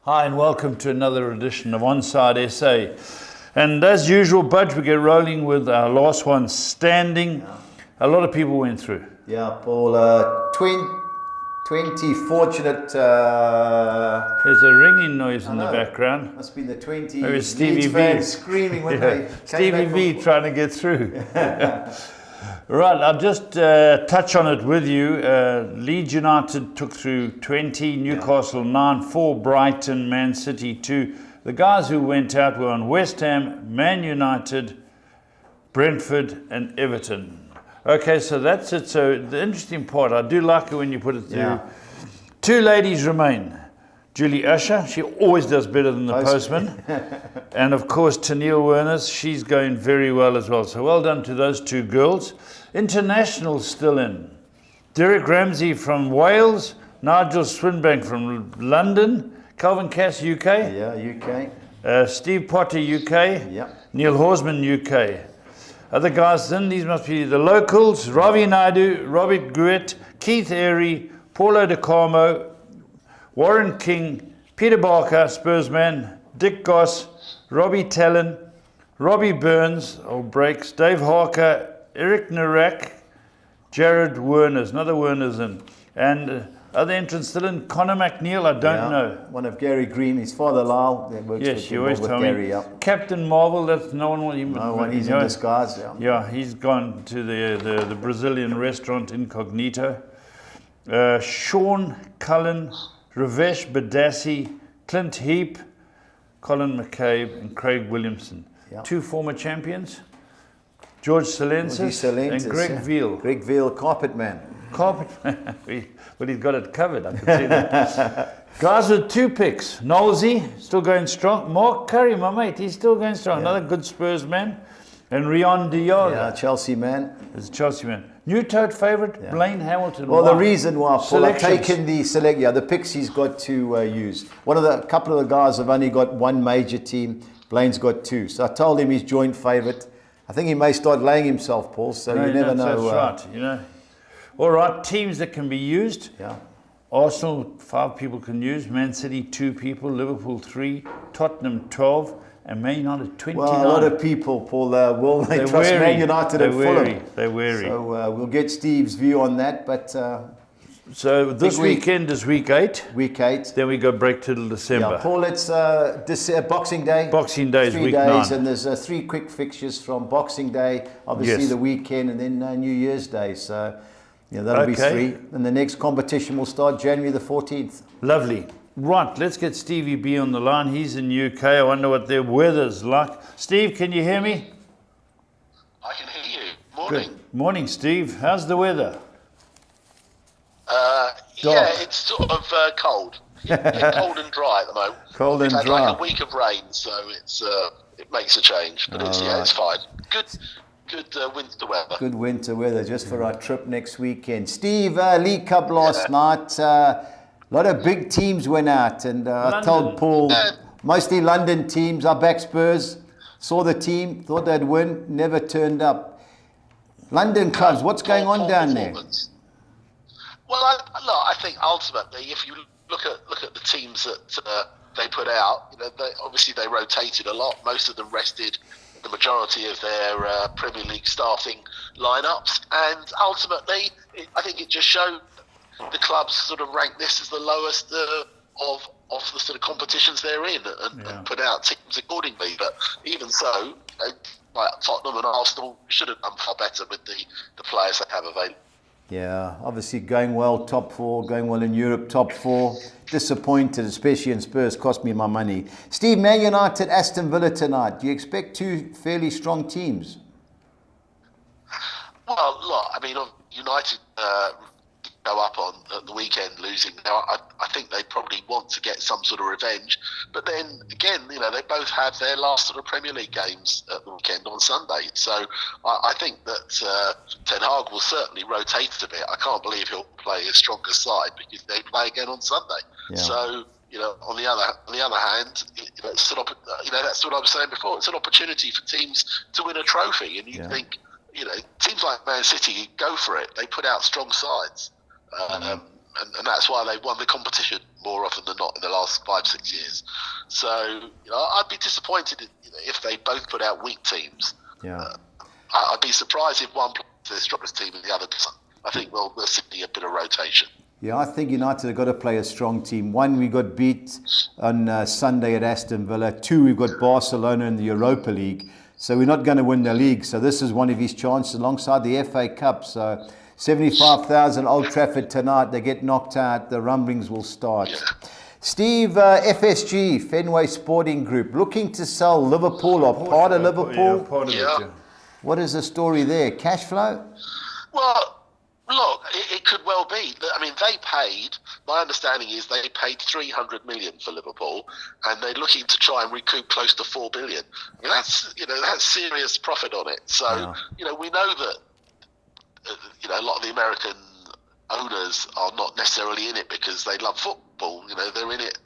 Hi and welcome to another edition of OnSide SA. And as usual, Budge, we get rolling with our last one standing. Yeah. A lot of people went through. Yeah, Paul, 20 fortunate... There's a ringing noise in the background. Must be the 20 Maybe Stevie fans screaming when they Stevie V trying to get through. Right, I'll just touch on it with you. Leeds United took through 20, Newcastle 9, 4 Brighton, Man City 2. The guys who went out were on West Ham, Man United, Brentford and Everton. Okay, so that's it. So the interesting part, I do like it when you put it through. Yeah. 2 ladies remain. Julie Usher, she always does better than the postman. And of course, Tennille Werners, she's going very well as well. So well done to those 2 girls. International still in. Derek Ramsey from Wales, Nigel Swinbank from London, Calvin Cass, UK. Yeah, UK. Steve Potter, UK. Yeah. Neil Horsman, UK. Other guys then, these must be the locals. Ravi Naidu, Robert Gruet, Keith Airy, Paulo De Carmo, Warren King, Peter Barker, Spursman, Dick Goss, Robbie Tallon, Robbie Burns, old breaks, Dave Harker, Eric Narak, Jared Werners, another Werners in, and other entrants still in, Connor McNeil, I don't know. One of Gary Green, his father Lyle, that works yes, you always tell Gary, me. Yeah. Captain Marvel, that's no one. He's in disguise. Yeah, he's gone to the Brazilian restaurant Incognito. Sean Cullen, Ravesh Badassi, Clint Heap, Colin McCabe, and Craig Williamson. Yep. 2 former champions, George Salensis and Greg Veal. Greg Veal, Carpet Man. Well, he's got it covered, I can see that. Guys with 2 picks. Knowlesy, still going strong. Mark Curry, my mate, he's still going strong. Yeah. Another good Spurs man. And Rion Diaga. Yeah, Chelsea man. Is a Chelsea man. New tote favourite, Blaine Hamilton. Well, the reason why Paul I've taken the picks he's got to use. A couple of the guys have only got 1 major team. Blaine's got 2. So I told him he's joint favourite. I think he may start laying himself, Paul. So you never know. That's right. All right, teams that can be used. Yeah. Arsenal, 5 people can use. Man City, 2 people. Liverpool, 3. Tottenham, 12. And Man United, 29. Well, a lot of people, Paul, will they trust wary. Man United and Fulham? They're wary. So we'll get Steve's view on that. But so this weekend is week 8. Week 8. Then we go break till December. Yeah, Paul, it's Boxing Day. Boxing Day is week 9. 3 days, and there's 3 quick fixtures from Boxing Day, obviously the weekend, and then New Year's Day. So that'll be 3. And the next competition will start January the 14th. Lovely. Right, let's get Stevie B on the line. He's in UK. I wonder what their weather's like. Steve, can you hear me? I can hear you. Morning. Good. Morning, Steve. How's the weather? Yeah, it's sort of cold. Cold and dry at the moment. Cold and We've had dry. like a week of rain, so it makes a change. But it's fine. Good winter weather. Good winter weather just for our trip next weekend. Steve, League Cup last night. A lot of big teams went out, and I told Paul, mostly London teams. Our back Spurs saw the team, thought they'd win, never turned up. London clubs, what's going on down there? Well, I think ultimately, if you look at the teams that they put out, obviously they rotated a lot. Most of them rested the majority of their Premier League starting lineups, and ultimately, I think it just showed. The clubs sort of rank this as the lowest of the sort of competitions they're in and put out teams accordingly. But even so, like Tottenham and Arsenal should have done far better with the players they have available. Yeah, obviously going well, top 4, going well in Europe, top 4. Disappointed, especially in Spurs, cost me my money. Steve, Man United, Aston Villa tonight. Do you expect 2 fairly strong teams? Well, look, I mean, United go up on the weekend losing. Now, I think they probably want to get some sort of revenge. But then, again, they both have their last sort of Premier League games at the weekend on Sunday. So I think that Ten Hag will certainly rotate a bit. I can't believe he'll play his strongest side because they play again on Sunday. Yeah. So, on the other hand, that's what I was saying before. It's an opportunity for teams to win a trophy. And you think, teams like Man City go for it. They put out strong sides. and that's why they've won the competition more often than not in the last 5-6 years. So I'd be disappointed if they both put out weak teams. Yeah. I'd be surprised if one plays their strongest team and the other doesn't. I think we'll see a bit of rotation. Yeah, I think United have got to play a strong team. 1, we got beat on Sunday at Aston Villa. 2, we've got Barcelona in the Europa League. So we're not going to win the league. So this is one of his chances alongside the FA Cup. So 75,000 Old Trafford tonight. They get knocked out. The rumblings will start. Yeah. Steve, FSG, Fenway Sporting Group, looking to sell Liverpool or part of Liverpool. Yeah, part of it, yeah. What is the story there? Cash flow? Well, look, it could well be. I mean, they paid. My understanding is they paid 300 million for Liverpool, and they're looking to try and recoup close to 4 billion. I mean, that's serious profit on it. So we know that a lot of the American owners are not necessarily in it because they love football. They're in it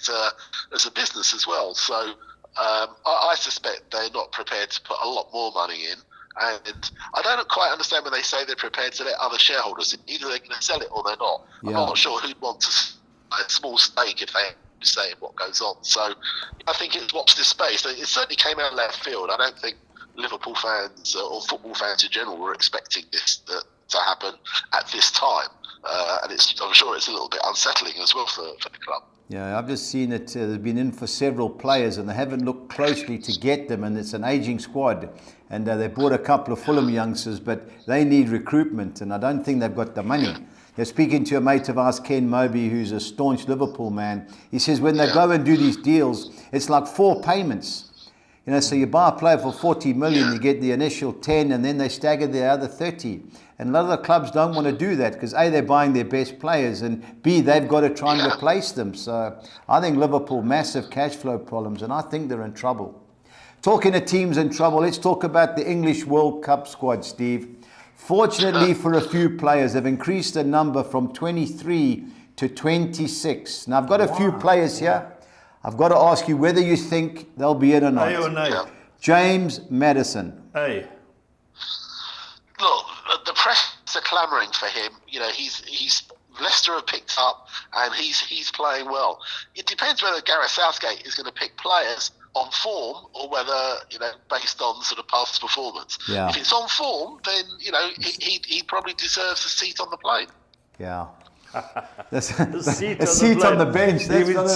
as a business as well. So I suspect they're not prepared to put a lot more money in. And I don't quite understand when they say they're prepared to let other shareholders in. Either they're going to sell it or they're not. I'm not sure who'd want a small stake if they say what goes on. So I think it's watch this space. It certainly came out of left field. I don't think Liverpool fans or football fans in general were expecting this to happen at this time. And I'm sure it's a little bit unsettling as well for the club. Yeah, I've just seen it. They've been in for several players and they haven't looked closely to get them, and it's an aging squad. And they bought a couple of Fulham youngsters, but they need recruitment, and I don't think they've got the money. They're speaking to a mate of ours, Ken Moby, who's a staunch Liverpool man. He says when they go and do these deals, it's like 4 payments. So you buy a player for 40 million, you get the initial 10, and then they stagger the other 30. And a lot of the clubs don't want to do that because A, they're buying their best players, and B, they've got to try and replace them. So I think Liverpool, massive cash flow problems, and I think they're in trouble. Talking of teams in trouble, let's talk about the English World Cup squad, Steve. Fortunately for a few players, they've increased the number from 23 to 26. Now, I've got a few players here. I've got to ask you whether you think they'll be in or not. Aye or nay? James Maddison. Aye. Look, the press are clamouring for him. He's Leicester have picked up, and he's playing well. It depends whether Gareth Southgate is going to pick players on form or whether based on sort of past performance. Yeah. If it's on form, then he probably deserves a seat on the plane. Yeah. A seat on the bench.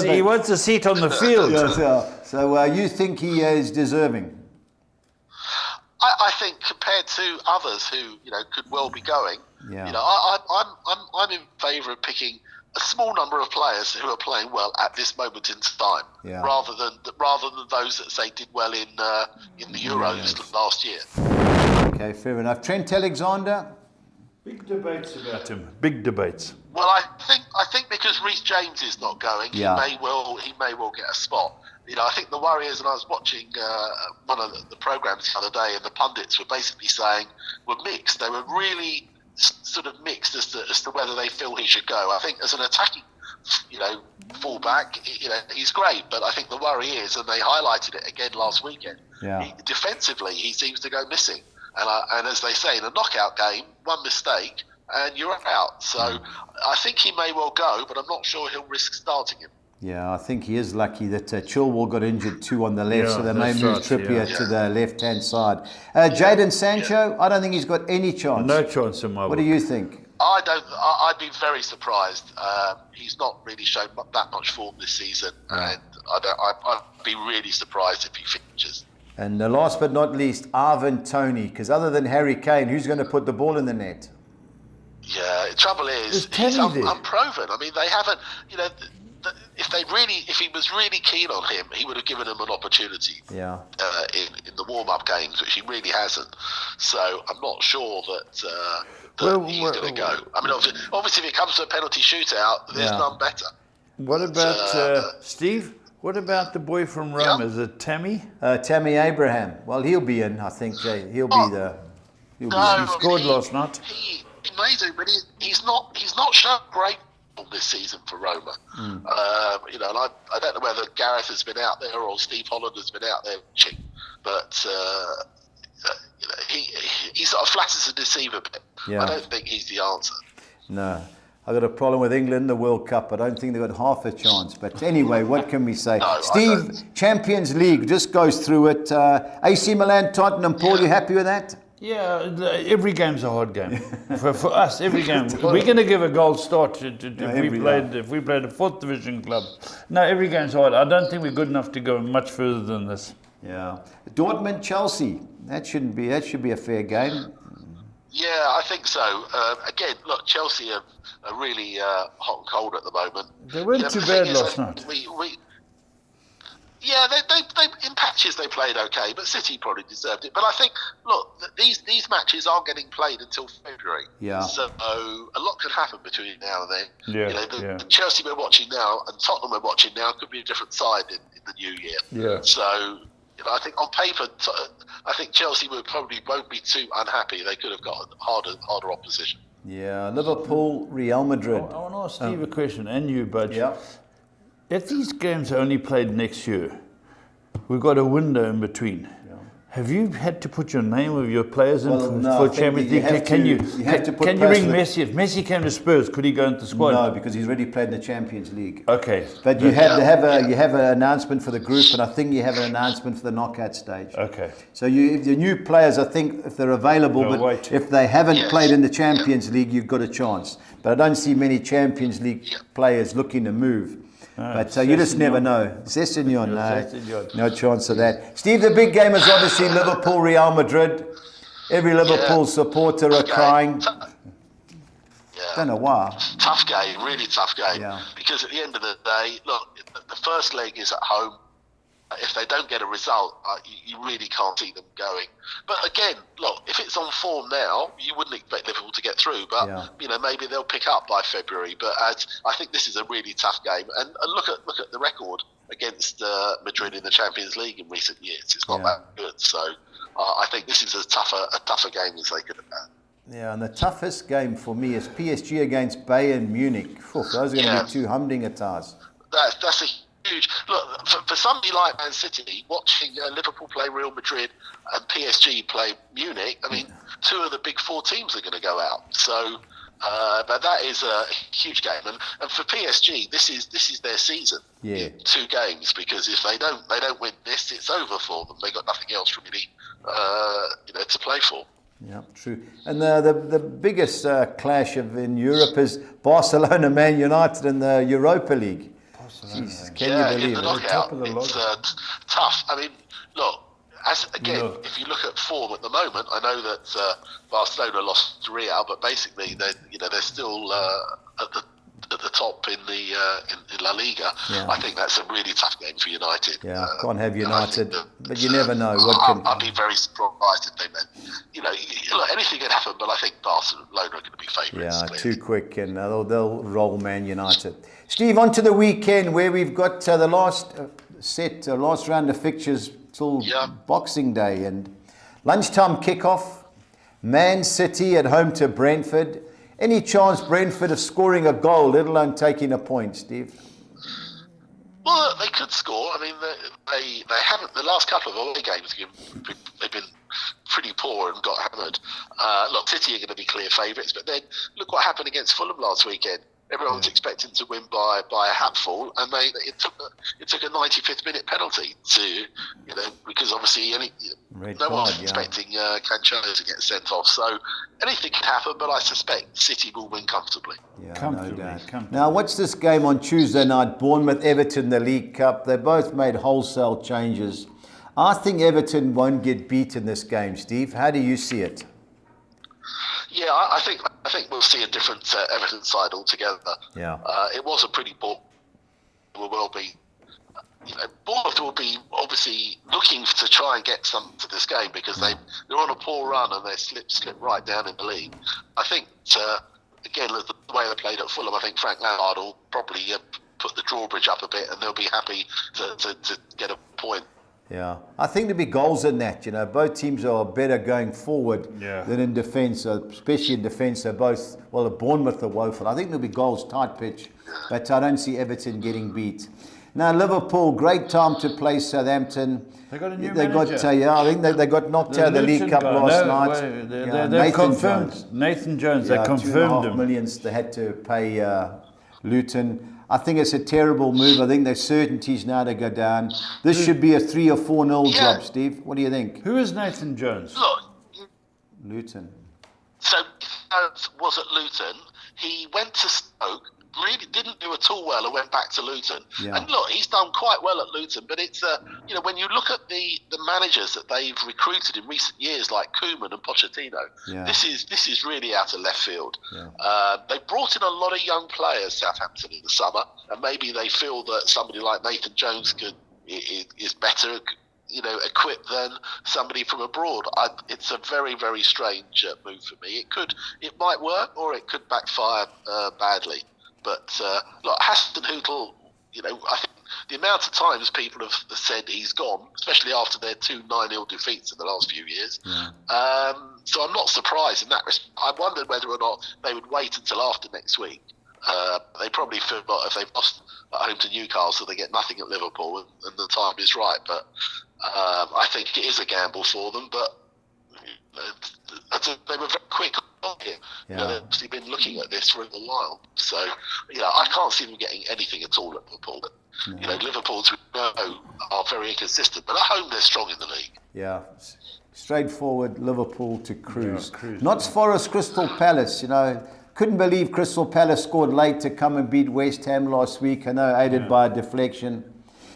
He wants a seat on the field. So you think he is deserving? I think compared to others who could well be going, I'm in favour of picking a small number of players who are playing well at this moment in time, rather than those that say did well in the Euros last year. Okay, fair enough. Trent Alexander. Big debates about him. Big debates. Well, I think because Reece James is not going, he may well get a spot. I think the worry is, and I was watching one of the programs the other day, and the pundits were basically saying were mixed. They were really sort of mixed as to whether they feel he should go. I think as an attacking, fullback, he's great, but I think the worry is, and they highlighted it again last weekend. Defensively, he seems to go missing. And as they say, in a knockout game, one mistake and you're out. So I think he may well go, but I'm not sure he'll risk starting him. Yeah, I think he is lucky that Chilwell got injured too on the left, so they may move Trippier to the left-hand side. Jadon Sancho, I don't think he's got any chance. No chance in my book. What do you think? I'd be very surprised. He's not really shown that much form this season, and I'd be really surprised if he features. And last but not least, Ivan Toney, because other than Harry Kane, who's going to put the ball in the net? Yeah, the trouble is, he's unproven. I mean, they haven't, if he was really keen on him, he would have given him an opportunity in the warm-up games, which he really hasn't. So I'm not sure that he's going to go. I mean, obviously, if it comes to a penalty shootout, there's none better. What about Steve? What about the boy from Rome? Is it Tammy? Tammy Abraham. Well, he'll be in. I think he'll be the. He scored last night. He may do, but he's not shown great this season for Roma. And I don't know whether Gareth has been out there or Steve Holland has been out there, but he sort of flatters and deceives a bit. I don't think he's the answer. No. I've got a problem with England in the World Cup. I don't think they've got half a chance. But anyway, what can we say? No, Steve, Champions League, just goes through it. AC Milan, Tottenham. Paul, you happy with that? Yeah, every game's a hard game. for us, every game. We're going to give a gold start if we played a 4th division club. No, every game's hard. I don't think we're good enough to go much further than this. Yeah. Dortmund, Chelsea. That should be a fair game. Yeah, I think so. Again, look, Chelsea are really hot and cold at the moment. They weren't too bad last night. Yeah, they in patches they played okay, but City probably deserved it. But I think, look, these matches aren't getting played until February. Yeah. So a lot could happen between now and then. Yeah. The Chelsea we're watching now and Tottenham we're watching now could be a different side in the new year. Yeah. So I think on paper, I think Chelsea won't be too unhappy. They could have got harder opposition. Yeah, Liverpool, Real Madrid. I want to ask Steve a question, and you, Budge. Yeah. If these games are only played next year, we've got a window in between. Yeah. Have you had to put your name of your players in for Champions League? Can you ring Messi? If Messi came to Spurs, could he go into the squad? No, because he's already played in the Champions League. Okay. But you have an announcement for the group, and I think you have an announcement for the knockout stage. Okay. So the new players, I think, if they're available, if they haven't played in the Champions League, you've got a chance. But I don't see many Champions League players looking to move. But you just never know. Sessignon, no chance of that. Steve, the big game is obviously Liverpool, Real Madrid. Every Liverpool supporter are crying. Don't know why. Tough game, really tough game. Yeah. Because at the end of the day, look, the first leg is at home. If they don't get a result, you really can't see them going. But again, look, if it's on form now, you wouldn't expect Liverpool to get through. But maybe they'll pick up by February. But I think this is a really tough game. And look at the record against Madrid in the Champions League in recent years. It's not that good. So I think this is a tougher game as they could have had. Yeah, and the toughest game for me is PSG against Bayern Munich. Those are going to be two humdingers. That's a huge look for somebody like Man City watching Liverpool play Real Madrid and PSG play Munich. I mean, two of the big 4 teams are going to go out. So, but that is a huge game, and for PSG, this is their season. Yeah, 2 games, because if they don't win this, it's over for them. They got nothing else really, to play for. Yeah, true. And the biggest clash in Europe is Barcelona, Man United in the Europa League. Jesus, can you believe it? It's tough. I mean, look, if you look at form at the moment, I know that Barcelona lost to Real, but basically they're still at the top in La Liga. Yeah. I think that's a really tough game for United. Yeah, can't have United, but you never know. I'd be very surprised if they meant. Look, anything can happen, but I think Barcelona are going to be favourites. Yeah, clearly. Too quick, and they'll roll Man United. Steve, on to the weekend where we've got the last last round of fixtures till Boxing Day, and lunchtime kickoff. Man City at home to Brentford. Any chance Brentford of scoring a goal, let alone taking a point, Steve? Well, they could score. I mean, they haven't. The last couple of away games, they've been pretty poor and got hammered. Look, City are going to be clear favourites, but then look what happened against Fulham last weekend. Everyone was expecting to win by a hatful, and it took a 95th minute penalty to, because obviously no one was expecting Cancelo to get sent off. So anything can happen, but I suspect City will win comfortably. Yeah, comfortably. Now, what's this game on Tuesday night? Bournemouth, Everton, the League Cup. They both made wholesale changes. I think Everton won't get beat in this game, Steve. How do you see it? Yeah, I think we'll see a different Everton side altogether. Yeah, it was a pretty poor. Bournemouth will be obviously looking to try and get some to this game because they're on a poor run and they slip right down in the league. I think again, the way they played at Fulham, I think Frank Lampard will probably put the drawbridge up a bit and they'll be happy to get a point. Yeah, I think there'll be goals in that. Both teams are better going forward than in defence, especially in defence. They're both, Bournemouth are woeful. I think there'll be goals, tight pitch, but I don't see Everton getting beat. Now, Liverpool, great time to play Southampton. They got a new They got, manager. I think they got knocked out of the League Cup last night. They confirmed Nathan Jones. They confirmed $2.5 him. million they had to pay Luton. I think it's a terrible move. I think there's certainties now to go down. This should be a 3 or 4-0 job, Steve. What do you think? Who is Nathan Jones? Look, Luton. so Jones was at Luton. He went to Stoke, really didn't do at all well and went back to Luton. Yeah. And look, he's done quite well at Luton, but it's when you look at the managers that they've recruited in recent years, like Koeman and Pochettino, this is really out of left field. Yeah. They brought in a lot of young players, Southampton, in the summer, and maybe they feel that somebody like Nathan Jones is better, equipped than somebody from abroad. It's a very, very strange move for me. It might work, or it could backfire badly. But look, Hassan Hootel, I think the amount of times people have said he's gone, especially after their 2 9-0 defeats in the last few years. Yeah. So I'm not surprised in that respect. I wondered whether or not they would wait until after next week. They probably feel like if they've lost at home to Newcastle, they get nothing at Liverpool, and the time is right. But I think it is a gamble for them. But they were very quick on here. Yeah. They've obviously been looking at this for a while. So, I can't see them getting anything at all at Liverpool. No. Liverpool, as we know, are very inconsistent. But at home, they're strong in the league. Yeah. Straightforward Liverpool to cruise. Notts Forest, Crystal Palace, Couldn't believe Crystal Palace scored late to come and beat West Ham last week. I know, aided by a deflection.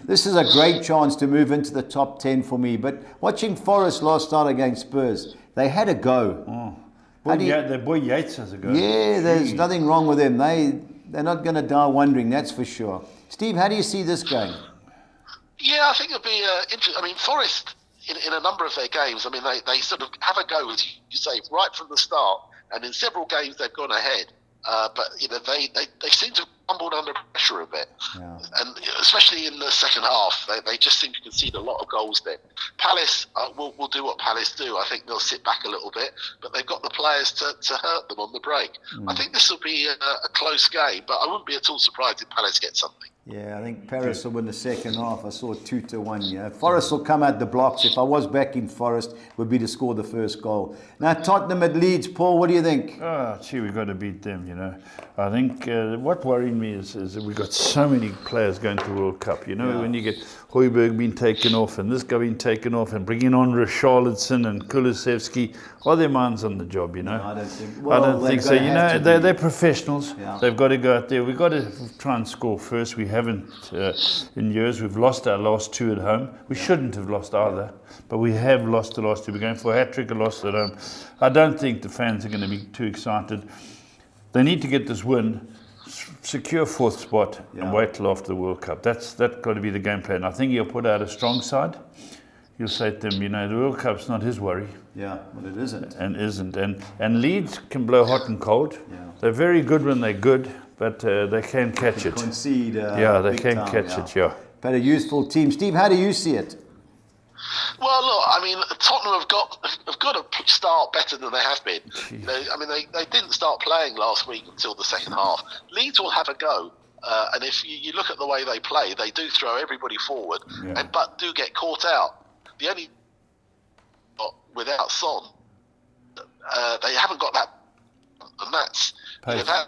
This is a great chance to move into the top 10 for me. But watching Forest last night against Spurs, they had a go. Oh. Their boy Yates has a go. Yeah, there's nothing wrong with them. They're not going to die wondering, that's for sure. Steve, how do you see this going? Yeah, I think it'll be interesting. I mean, Forest, in a number of their games, they sort of have a go, as you say, right from the start. And in several games, they've gone ahead. But they seem to have crumbled under pressure a bit, and especially in the second half, they just seem to concede a lot of goals. Then Palace will do what Palace do. I think they'll sit back a little bit, but they've got the players to hurt them on the break. I think this will be a close game, but I wouldn't be at all surprised if Palace get something. Yeah, I think Paris will win the second half. I saw 2-1. Forest will come out the blocks. If I was back in Forest, would be to score the first goal. Now Tottenham at Leeds. Paul, what do you think? We've got to beat them. I think what worried me is that we've got so many players going to the World Cup. When you get Højbjerg being taken off and this guy being taken off and bringing on Richarlison and Kulusevski, are their minds on the job? No, I don't think. I don't think so. They're professionals. Yeah. They've got to go out there. We've got to try and score first. We haven't in years. We've lost our last 2 at home. We shouldn't have lost either, but we have lost the last 2. We're going for a hat-trick, a loss at home. I don't think the fans are going to be too excited. They need to get this win, secure 4th spot, and wait till after the World Cup. That's got to be the game plan. I think he'll put out a strong side. He'll say to them, the World Cup's not his worry. Yeah, well, it isn't. And Leeds can blow hot and cold. Yeah. They're very good when they're good, but they can catch it. Concede. They can catch it. Yeah. But a useful team. Steve, how do you see it? Well, look, Tottenham have got to start better than they have been. They didn't start playing last week until the second half. Leeds will have a go. And if you look at the way they play, they do throw everybody forward, but do get caught out. The only without Son, they haven't got that, and that's that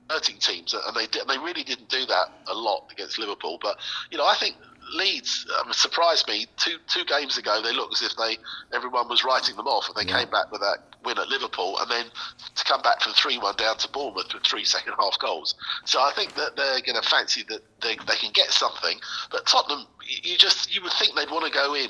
hurting teams, and they really didn't do that a lot against Liverpool. But I think Leeds surprised me. Two games ago, they looked as if everyone was writing them off, and they came back with that win at Liverpool, and then to come back from 3-1 down to Bournemouth with 3 second-half goals. So I think that they're going to fancy that they can get something. But Tottenham, you would think they'd want to go in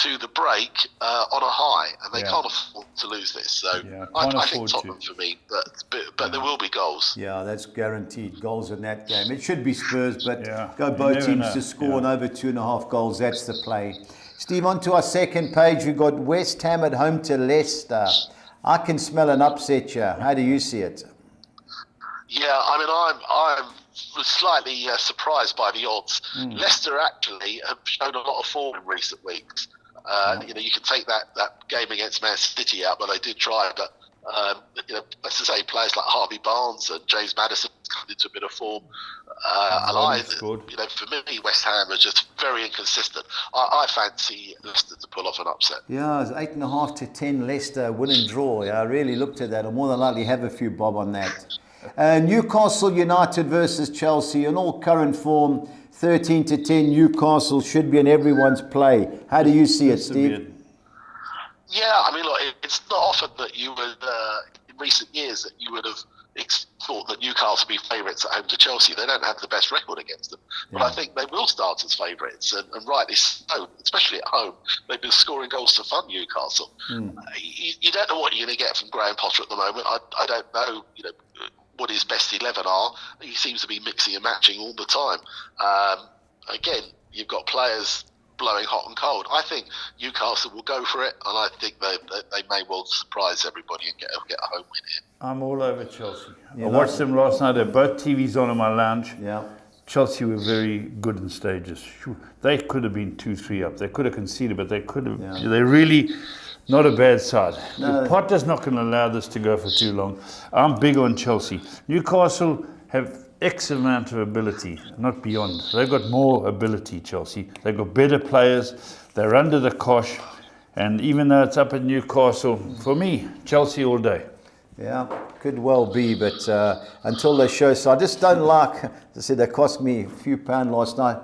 to the break on a high, and they can't afford to lose this. So I think Tottenham for me, but there will be goals. Yeah, that's guaranteed goals in that game. It should be Spurs, but go both teams to score and over 2.5 goals. That's the play. Steve, on to our second page. We've got West Ham at home to Leicester. I can smell an upset here. How do you see it? Yeah, I'm slightly surprised by the odds. Leicester actually have shown a lot of form in recent weeks. You can take that game against Man City out, but they did try. But As I say, players like Harvey Barnes and James Maddison come into a bit of form. For me, West Ham are just very inconsistent. I fancy Leicester to pull off an upset. Yeah, it's 8.5 to 10 Leicester win and draw. Yeah, I really looked at that. I'll more than likely have a few bob on that. Newcastle United versus Chelsea in all current form. 13 to 10 Newcastle should be in everyone's play. How do you see it, Steve? Yeah, I mean, look, it's not often that you would, in recent years, that you would have thought that Newcastle would be favourites at home to Chelsea. They don't have the best record against them. But I think they will start as favourites, and rightly so, especially at home. They've been scoring goals to fund Newcastle. You don't know what you're going to get from Graham Potter at the moment. I don't know, what his best 11 are. He seems to be mixing and matching all the time. Again, you've got players blowing hot and cold. I think Newcastle will go for it, and I think they may well surprise everybody and get a home win here. I'm all over Chelsea. I watched them last night. They had both TVs on in my lounge. Yeah. Chelsea were very good in stages. They could have been 2-3 up. They could have conceded, but they could have. Yeah. They're really not a bad side. No. Potter's not going to allow this to go for too long. I'm big on Chelsea. Newcastle have X amount of ability, not beyond. They've got more ability, Chelsea. They've got better players. They're under the cosh. And even though it's up at Newcastle, for me, Chelsea all day. Yeah, could well be, but until they show. So I just don't like, as I said, they cost me a few pounds last night.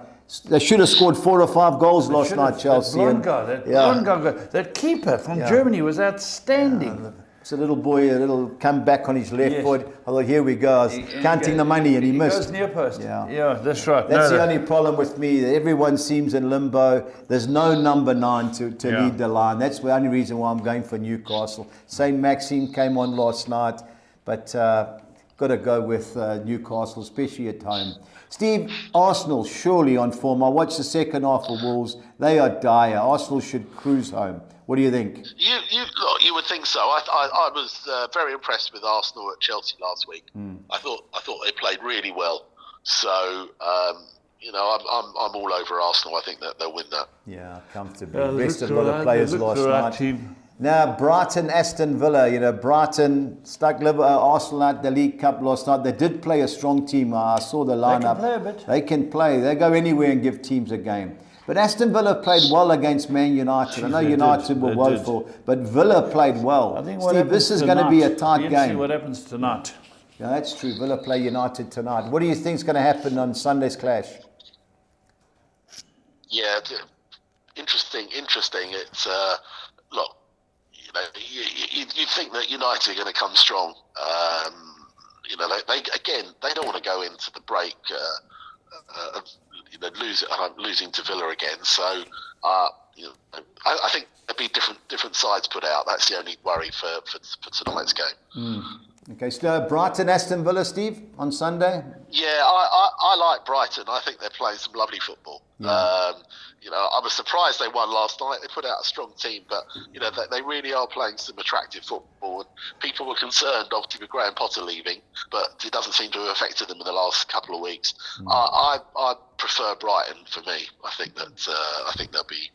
They should have scored 4 or 5 goals last night, Chelsea. That keeper from Germany was outstanding. It's a little boy, a little come back on his left foot. I thought, here we go. I was counting the money and he missed. Goes near post. Yeah, that's right. That's the only problem with me. Everyone seems in limbo. There's no number 9 to lead the line. That's the only reason why I'm going for Newcastle. St. Maxime came on last night, but got to go with Newcastle, especially at home. Steve, Arsenal surely on form. I watched the second half of Wolves. They are dire. Arsenal should cruise home. What do you think? You would think so. I was very impressed with Arsenal at Chelsea last week. I thought they played really well. So I'm all over Arsenal. I think that they'll win that. Yeah, comfortably. Rested a lot of players last night. Now, Brighton, Aston Villa. Brighton stuck Arsenal out the League Cup last night. They did play a strong team. I saw the lineup. They can play a bit. They can play. They go anywhere and give teams a game. But Aston Villa played well against Man United. I know United were woeful, but Villa played well. I think Steve, this is going to be a tight game. See what happens tonight. Yeah, that's true. Villa play United tonight. What do you think is going to happen on Sunday's clash? Yeah, interesting. It's look, you think that United are going to come strong. They don't want to go into the break. Losing to Villa again. So, I think there'll be different sides put out. That's the only worry for tonight's game. Okay, so Brighton, Aston Villa, Steve, on Sunday? Yeah, I like Brighton. I think they're playing some lovely football. Yeah. I was surprised they won last night. They put out a strong team, but they really are playing some attractive football. And people were concerned, obviously, with Graham Potter leaving, but it doesn't seem to have affected them in the last couple of weeks. I prefer Brighton for me. I think they'll be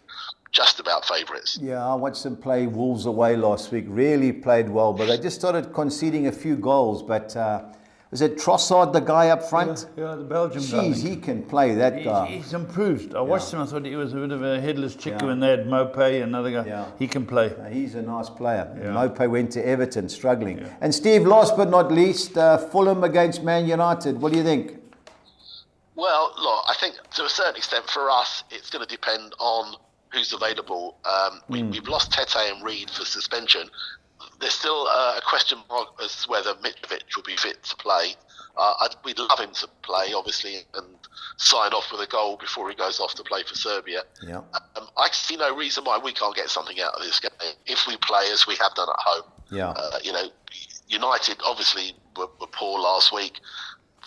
just about favourites. Yeah, I watched them play Wolves away last week. Really played well, but they just started conceding a few goals. But was it Trossard, the guy up front? Yeah, the Belgian guy. Jeez, he can play, that guy. He's improved. I watched him. I thought he was a bit of a headless chicken when they had Mopé, another guy. Yeah. He can play. He's a nice player. Yeah. Mopé went to Everton, struggling. Yeah. And Steve, last but not least, Fulham against Man United. What do you think? Well, look, I think to a certain extent for us, it's going to depend on who's available. We've lost Tete and Reed for suspension. There's still a question mark as to whether Mitrovic will be fit to play. We'd love him to play, obviously, and sign off with a goal before he goes off to play for Serbia. Yeah. I see no reason why we can't get something out of this game if we play as we have done at home. Yeah. United obviously were poor last week.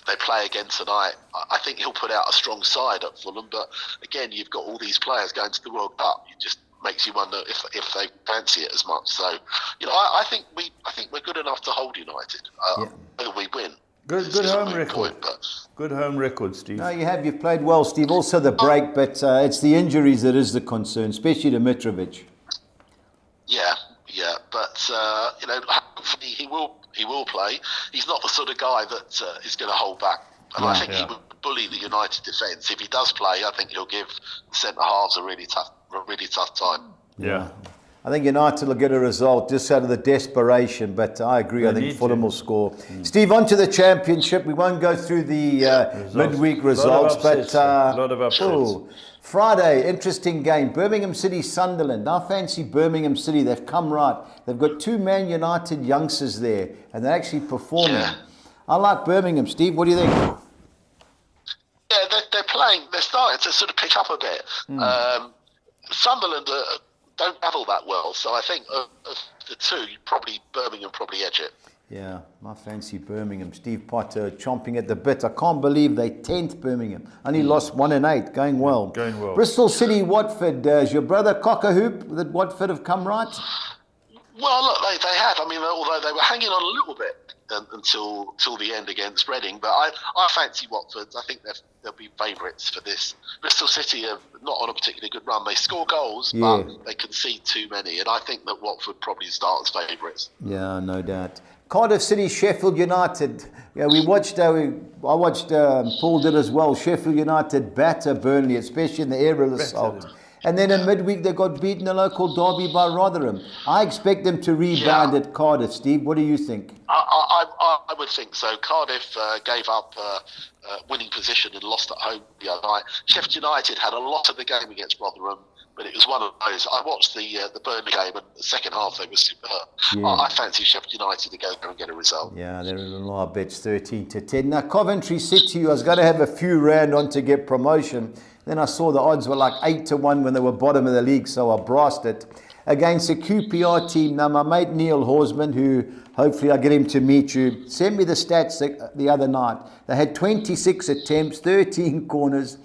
They play again tonight. I think he'll put out a strong side at Fulham, but again, you've got all these players going to the World Cup. It just makes you wonder if they fancy it as much. So, I think we're good enough to hold United. Whether we win, good home record. Good home record, Steve. No, you've played well, Steve. Also the break, but it's the injuries that is the concern, especially to Mitrovic. Yeah, but hopefully he will play. He's not the sort of guy that is going to hold back. And I think he would bully the United defence. If he does play, I think he'll give the centre-halves a really tough time. Yeah. I think United will get a result just out of the desperation, but I agree. I think Fulham will score. Steve, on to the Championship. We won't go through the midweek results, but a lot of upsets. Friday, interesting game. Birmingham City, Sunderland. I fancy Birmingham City. They've come right. They've got 2 Man United youngsters there, and they're actually performing. Yeah. I like Birmingham. Steve, what do you think? Yeah, they're playing. They're starting to sort of pick up a bit. Sunderland don't travel that well, so I think of the two, Birmingham probably edge it. Yeah, I fancy Birmingham. Steve Potter chomping at the bit. I can't believe they 10th Birmingham. Only lost 1 and 8. Going well. Going well. Bristol City, Watford. Is your brother cock-a-hoop that Watford have come right? Well, look, they have. I mean, although they were hanging on a little bit until the end against Reading, but I fancy Watford. I think they'll be favourites for this. Bristol City are not on a particularly good run. They score goals, but they concede too many, and I think that Watford probably start as favourites. Yeah, no doubt. Cardiff City, Sheffield United. Yeah, I watched. Paul did as well. Sheffield United batter Burnley, especially in the aerial assault. And then in midweek, they got beaten a local derby by Rotherham. I expect them to rebound at Cardiff. Steve, what do you think? I would think so. Cardiff gave up winning position and lost at home the other night. Sheffield United had a lot of the game against Rotherham, but it was one of those. I watched the Burnley game, and the second half they were superb. Yeah. I fancy Sheffield United to go there and get a result. Yeah, they're in a lot of bets, 13-10. Now, Coventry City, I was going to have a few rand on to get promotion. Then I saw the odds were like 8-1 when they were bottom of the league, so I brassed it. Against a QPR team, now my mate Neil Horsman, who hopefully I'll get him to meet you, sent me the stats the other night. They had 26 attempts, 13 corners.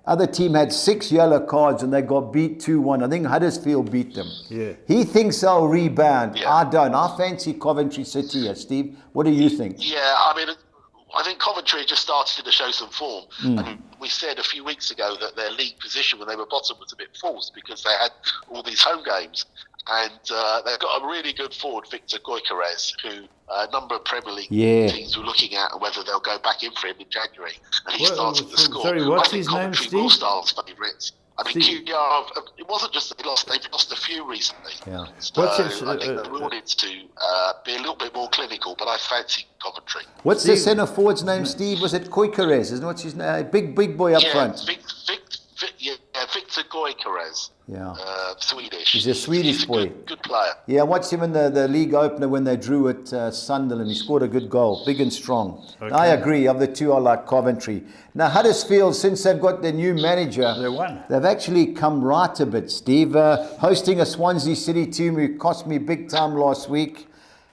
Other team had 6 yellow cards and they got beat 2-1. I think Huddersfield beat them. Yeah. He thinks they'll rebound. Yeah. I don't. I fancy Coventry City here, Steve. What do you think? Yeah, I mean, I think Coventry just started to show some form. And we said a few weeks ago that their league position when they were bottom was a bit false because they had all these home games. And they've got a really good forward, Victor Gyökeres, who a number of Premier League teams were looking at and whether they'll go back in for him in January. And he started to score. Sorry, what's I think his name, Coventry Steve? will start as favourites. I mean, QPR, it wasn't just they've lost a few recently. Yeah. So I think they will need to be a little bit more clinical, but I fancy Coventry. What's the centre forward's name, Steve? Was it Gyökeres? Isn't what's his name? Big boy up front. Victor Gyökeres. Yeah. Swedish. He's a Swedish boy. Good player. Yeah, I watched him in the league opener when they drew at Sunderland. He scored a good goal, big and strong. Okay. I agree. Of the two, I like Coventry. Now, Huddersfield, since they've got their new manager, They won. they've actually come right a bit, Steve. Hosting a Swansea City team who cost me big time last week.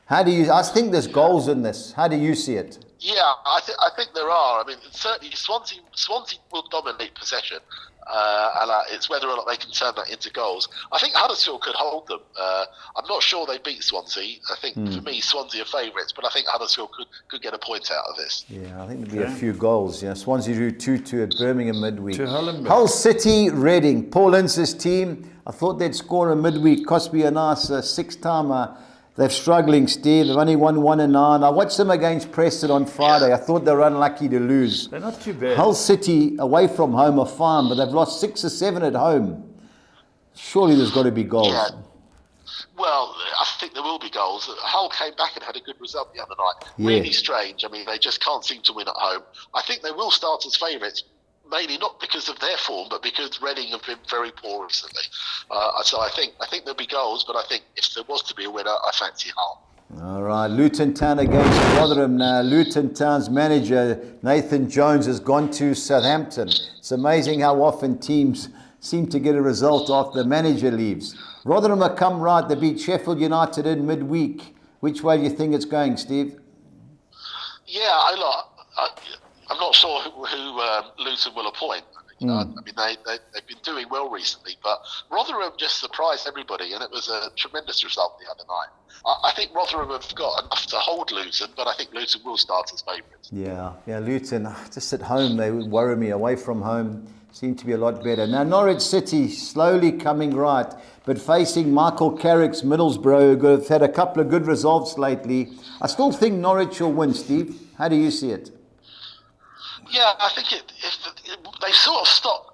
I think there's goals in this. How do you see it? Yeah, I think there are. I mean, certainly Swansea will dominate possession. And it's whether or not they can turn that into goals. I think Huddersfield could hold them. I'm not sure they beat Swansea. I think for me, Swansea are favourites, but I think Huddersfield could get a point out of this. Yeah, I think there'll be a few goals. Yeah, Swansea drew 2-2 at Birmingham midweek. To Holland. Hull City, Reading. Paul Ince's team. I thought they'd score a midweek. Cost me a nice 6-timer. They're struggling, Steve. They've only won 1 and 9. I watched them against Preston on Friday. I thought they were unlucky to lose. They're not too bad. Hull City away from home are fine, but they've lost 6 or 7 at home. Surely there's got to be goals. Yeah. Well, I think there will be goals. Hull came back and had a good result the other night. Yeah. Really strange. I mean, they just can't seem to win at home. I think they will start as favourites. Mainly not because of their form, but because Reading have been very poor recently. So I think there'll be goals, but I think if there was to be a winner, I fancy Hull. All right, Luton Town against Rotherham now. Luton Town's manager, Nathan Jones, has gone to Southampton. It's amazing how often teams seem to get a result after the manager leaves. Rotherham have come right. They beat Sheffield United in midweek. Which way do you think it's going, Steve? Yeah, I'm not sure who Luton will appoint. I mean, they've been doing well recently, but Rotherham just surprised everybody, and it was a tremendous result the other night. I think Rotherham have got enough to hold Luton, but I think Luton will start as favourites. Yeah, Luton, just at home, they worry me. Away from home, seem to be a lot better. Now, Norwich City slowly coming right, but facing Michael Carrick's Middlesbrough, who have had a couple of good results lately. I still think Norwich will win, Steve. How do you see it? Yeah, I think they sort of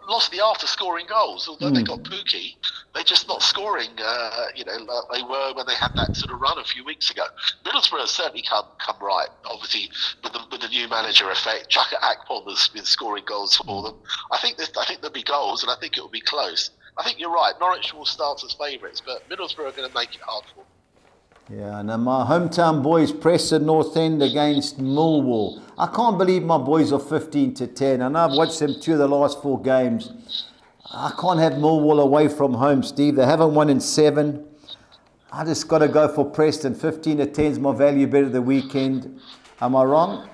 lost the art of scoring goals. Although they got Pookie, they're just not scoring, like they were when they had that sort of run a few weeks ago. Middlesbrough has certainly come right, obviously, with the new manager effect. Chaka Akpom has been scoring goals for them. I think there'll be goals, and I think it will be close. I think you're right. Norwich will start as favourites, but Middlesbrough are going to make it hard for them. Yeah, and my hometown boys, Preston North End against Millwall. I can't believe my boys are 15-10. I know I've watched them 2 of the last 4 games. I can't have Millwall away from home, Steve. They haven't won in 7. I just got to go for Preston. 15-10 is my value bet of the weekend. Am I wrong?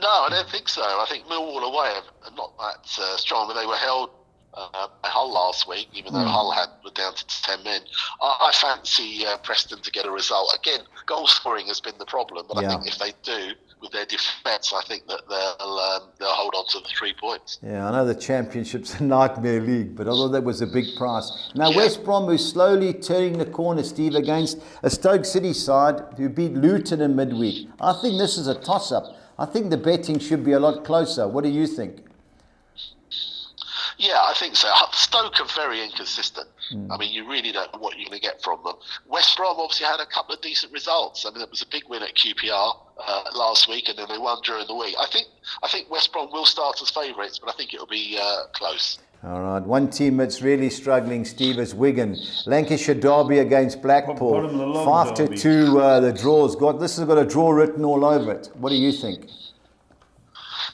No, I don't think so. I think Millwall away are not that strong, but they were held by Hull last week, even though Hull were down to 10 men. I fancy Preston to get a result. Again, goal scoring has been the problem, but I think if they do, with their defence, I think that they'll hold on to the 3 points. Yeah, I know the Championship's a nightmare league, but although that was a big price. Now, West Brom, who's slowly turning the corner, Steve, against a Stoke City side who beat Luton in midweek. I think this is a toss-up. I think the betting should be a lot closer. What do you think? Yeah, I think so. Stoke are very inconsistent. I mean, you really don't know what you're going to get from them. West Brom obviously had a couple of decent results. I mean, it was a big win at QPR last week, and then they won during the week. I think West Brom will start as favourites, but I think it'll be close. All right. One team that's really struggling, Steve, is Wigan. Lancashire derby against Blackpool. 5-2 the draws. This has got a draw written all over it. What do you think?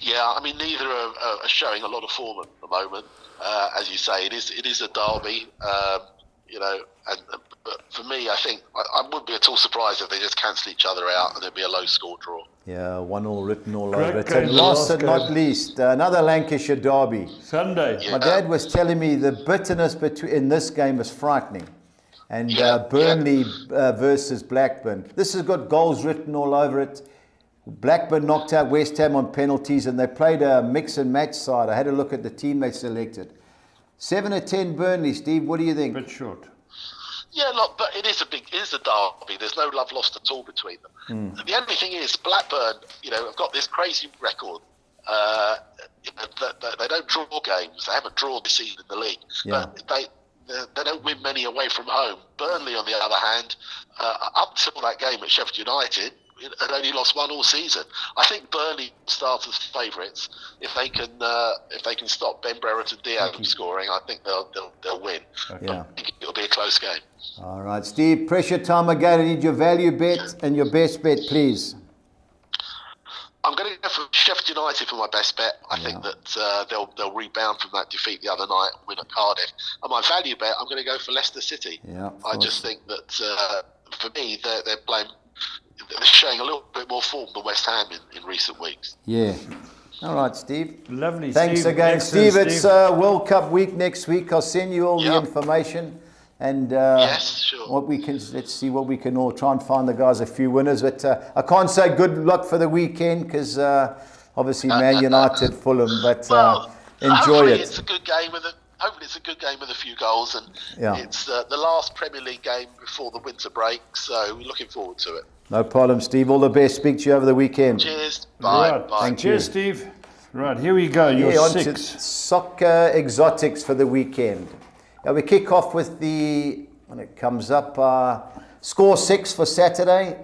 Yeah, I mean, neither are showing a lot of form at the moment. As you say, it is a derby, but for me, I think I wouldn't be at all surprised if they just cancel each other out and there'd be a low-score draw. Yeah, 1-1 written all over it. And last but not least, another Lancashire derby. Sunday. My dad was telling me the bitterness in this game is frightening. And Burnley versus Blackburn. This has got goals written all over it. Blackburn knocked out West Ham on penalties, and they played a mix and match side. I had a look at the team they selected. 7-10 Burnley. Steve, what do you think? A bit short. Yeah, look, but it is a derby. There's no love lost at all between them. The only thing is, Blackburn, have got this crazy record. They don't draw games. They haven't drawn this season in the league. Yeah. But they don't win many away from home. Burnley, on the other hand, up until that game at Sheffield United, had only lost 1 all season. I think Burnley start as favourites. If they can stop Ben Brereton Diaz from scoring, I think they'll win. Yeah. I think it'll be a close game. All right, Steve. Pressure time again. I need your value bet and your best bet, please. I'm going to go for Sheffield United for my best bet. I think that they'll rebound from that defeat the other night, win at Cardiff. And my value bet, I'm going to go for Leicester City. Yeah, I just think that for me, they're showing a little bit more form than West Ham in recent weeks. Yeah. All right, Steve. Lovely. Thanks Steve. again, Excellent, Steve. It's World Cup week next week. I'll send you all the information. And yes, sure. let's see what we can all try and find the guys a few winners. But I can't say good luck for the weekend because obviously Man United, Fulham. But enjoy it. It's a good game hopefully it's a good game with a few goals, and it's the last Premier League game before the winter break. So we're looking forward to it. No problem, Steve. All the best. Speak to you over the weekend. Cheers. Bye. Right. Bye. Cheers, Steve. Right, here we go. Your on to 6. soccer exotics for the weekend. Now we kick off with when it comes up, score 6 for Saturday.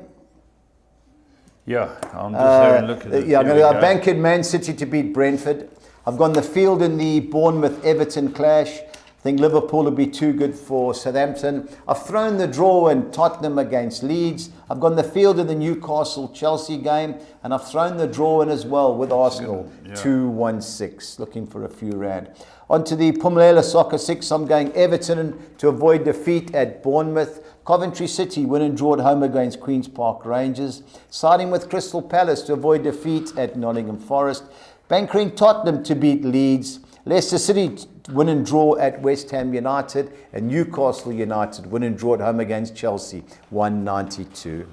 Yeah, I'm just having a look at it. Yeah, I'm going to bank in Man City to beat Brentford. I've gone the field in the Bournemouth-Everton clash. I think Liverpool will be too good for Southampton. I've thrown the draw in Tottenham against Leeds. I've gone the field in the Newcastle-Chelsea game. And I've thrown the draw in as well with Arsenal. 2-1-6. Looking for a few rand. On to the Pumlela Soccer 6. I'm going Everton to avoid defeat at Bournemouth. Coventry City win and draw at home against Queen's Park Rangers. Siding with Crystal Palace to avoid defeat at Nottingham Forest. Bankering Tottenham to beat Leeds, Leicester City win and draw at West Ham United, and Newcastle United win and draw at home against Chelsea, 192.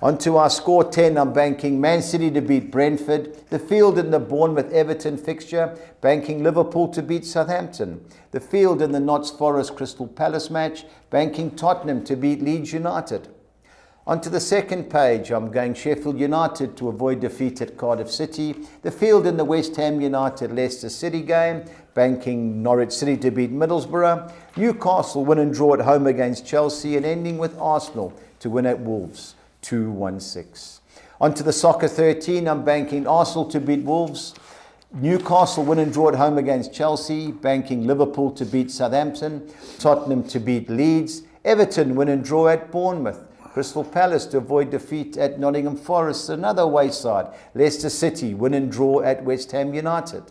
On to our score 10, I'm banking Man City to beat Brentford, the field in the Bournemouth Everton fixture, banking Liverpool to beat Southampton, the field in the Notts Forest Crystal Palace match, banking Tottenham to beat Leeds United. Onto the second page, I'm going Sheffield United to avoid defeat at Cardiff City, the field in the West Ham United Leicester City game, banking Norwich City to beat Middlesbrough, Newcastle win and draw at home against Chelsea, and ending with Arsenal to win at Wolves, 216. Onto the soccer 13, I'm banking Arsenal to beat Wolves, Newcastle win and draw at home against Chelsea, banking Liverpool to beat Southampton, Tottenham to beat Leeds, Everton win and draw at Bournemouth, Crystal Palace to avoid defeat at Nottingham Forest, another wayside, Leicester City win and draw at West Ham United.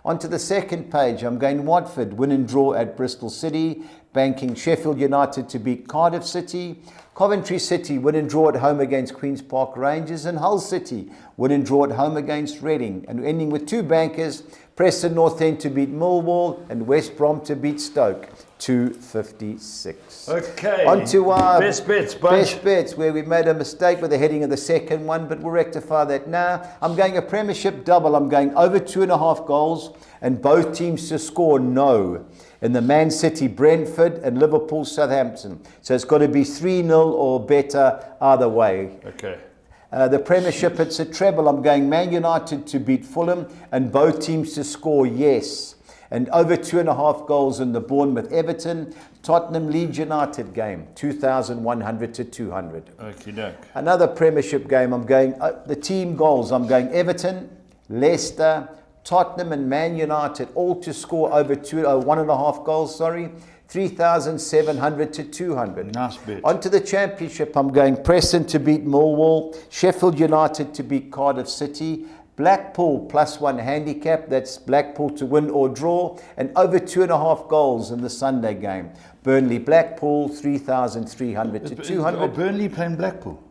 Onto the second page, I'm going Watford win and draw at Bristol City, banking Sheffield United to beat Cardiff City, Coventry City win and draw at home against Queen's Park Rangers, and Hull City win and draw at home against Reading, and ending with two bankers, Preston North End to beat Millwall and West Brom to beat Stoke, 256. Okay. On to our best bets, bunch. best bets, where we made a mistake with the heading of the second one, but we'll rectify that now. I'm going a premiership double. I'm going over 2.5 goals and both teams to score no in the Man City Brentford and Liverpool Southampton. So it's got to be 3-0 or better either way. Okay. The Premiership, it's a treble. I'm going Man United to beat Fulham and both teams to score yes. And over 2.5 goals in the Bournemouth Everton, Tottenham Leeds United game, 2,100 to 200. Okie doke. Another Premiership game, I'm going, the team goals, I'm going Everton, Leicester, Tottenham and Man United, all to score over 1.5 goals, 3,700 to 200. Nice bit. Onto the Championship, I'm going Preston to beat Millwall, Sheffield United to beat Cardiff City, Blackpool +1 handicap, that's Blackpool to win or draw, and over 2.5 goals in the Sunday game. Burnley Blackpool, 3,300 to 200. Oh, Burnley playing Blackpool.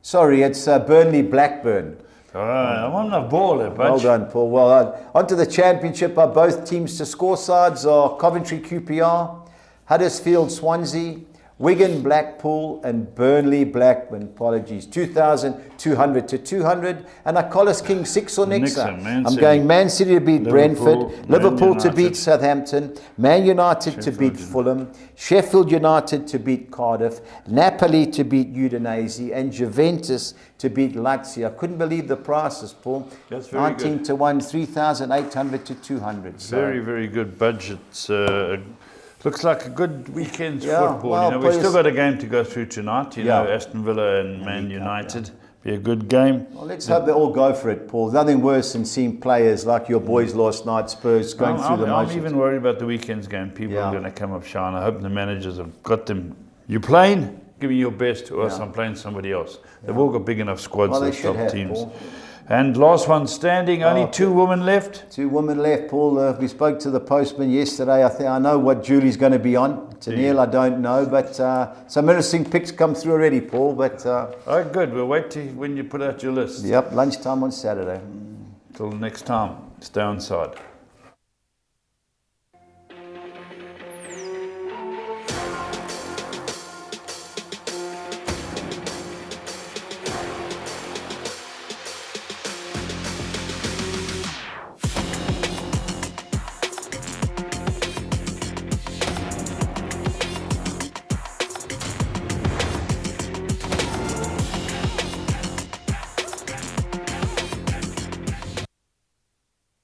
Sorry, it's Burnley Blackburn. I want a ball there, bunch. Well done, Paul. Well done. Onto the Championship, are both teams to score sides are Coventry QPR, Huddersfield Swansea, Wigan Blackpool, and Burnley Blackburn. Apologies. 2,200 to 200. And I Collis King 6 or Nixa. I'm going Man City to beat Brentford, Liverpool to beat Southampton, Man United to beat Fulham, Sheffield United to beat Cardiff, Napoli to beat Udinese, and Juventus to beat Lazio. I couldn't believe the prices, Paul. That's very 19 to 1, 3,800 to 200. So. Very, very good budgets. Looks like a good weekend's Yeah, football. well, We've still got a game to go through tonight. You know, Aston Villa and Man United. Be a good game. Well, let's hope they all go for it, Paul. Nothing worse than seeing players like your boys last night, Spurs, going through the motions. I'm even worried about the weekend's game. People are going to come up shy, and I hope the managers have got them. You're playing? Give me your best, or else I'm playing somebody else. They've all got big enough squads, the top teams. Paul. And last one standing, only 2 women left. 2 women left, Paul. We spoke to the postman yesterday. I know what Julie's going to be on. Tennille, I don't know, but some interesting picks come through already, Paul. But oh, good. We'll wait till when you put out your list. Yep, lunchtime on Saturday. Till next time, stay on side.